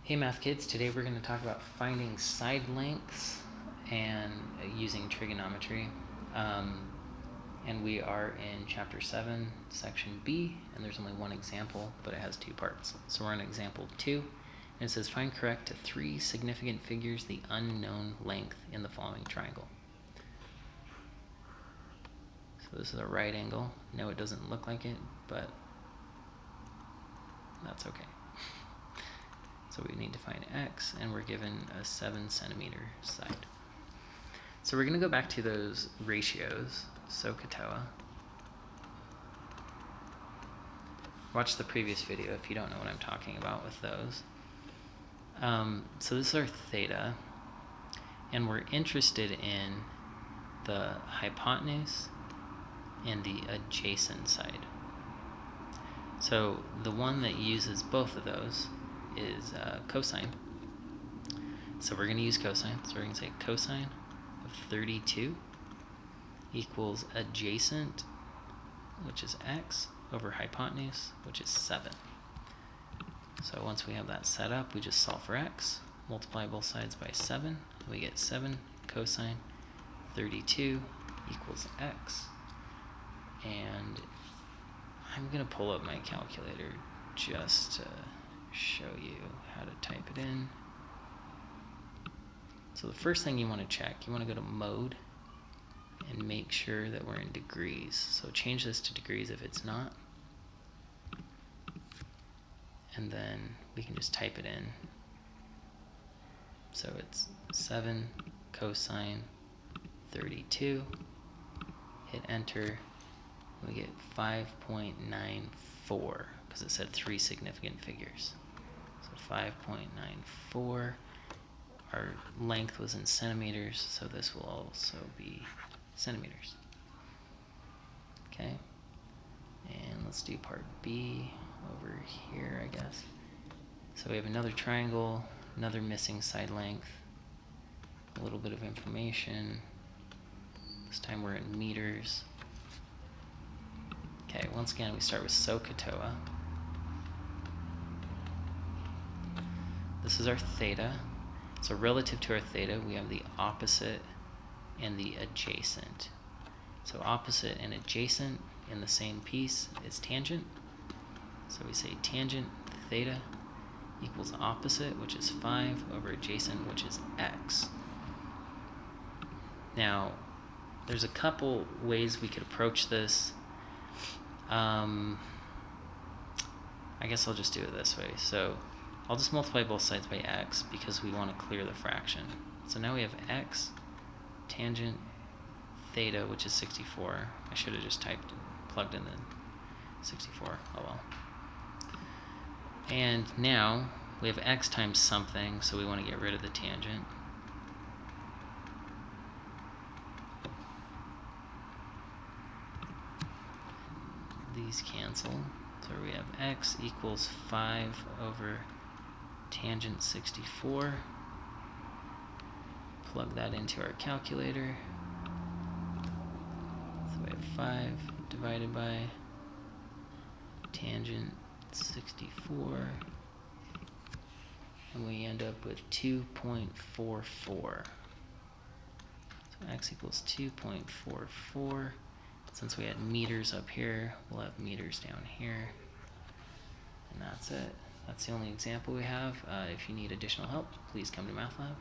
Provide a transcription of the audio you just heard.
Hey math kids, today we're going to talk about finding side lengths and using trigonometry. And we are in chapter 7, section B, and there's only one example, but it has two parts. So we're on example 2, and it says find correct to 3 significant figures the unknown length in the following triangle. So this is a right angle. No, it doesn't look like it, but that's okay. So we need to find x, and we're given a 7 centimeter side. So we're going to go back to those ratios, SOHCAHTOA. Watch the previous video if you don't know what I'm talking about with those. So this is our theta, and we're interested in the hypotenuse and the adjacent side. So the one that uses both of those is cosine. So we're going to use cosine. So we're going to say cosine of 32 equals adjacent, which is x, over hypotenuse, which is 7. So once we have that set up, we just solve for x, multiply both sides by 7, we get 7 cosine 32 equals x. And I'm going to pull up my calculator just to show you how to type it in. So the first thing you want to check, you want to go to mode and make sure that we're in degrees. So change this to degrees if it's not. And then we can just type it in. So it's 7 cosine 32. Hit enter. We get 5.94 because it said 3 significant figures. So 5.94. Our length was in centimeters, so this will also be centimeters. Okay, and let's do part B over here, I guess. So we have another triangle, another missing side length, a little bit of information. This time we're in meters. Okay, once again, we start with SOHCAHTOA. This is our theta. So relative to our theta, we have the opposite and the adjacent. So opposite and adjacent in the same piece is tangent. So we say tangent theta equals opposite, which is 5, over adjacent, which is x. Now, there's a couple ways we could approach this. I guess I'll just do it this way. So I'll just multiply both sides by x because we want to clear the fraction. So now we have x tangent theta, which is 64. I should have just plugged in the 64. Oh well. And now we have x times something, so we want to get rid of the tangent. These cancel. So we have x equals 5 over tangent 64. Plug that into our calculator. So we have 5 divided by tangent 64. And we end up with 2.44. So x equals 2.44. Since we had meters up here, we'll have meters down here. And that's it. That's the only example we have. If you need additional help, please come to Math Lab.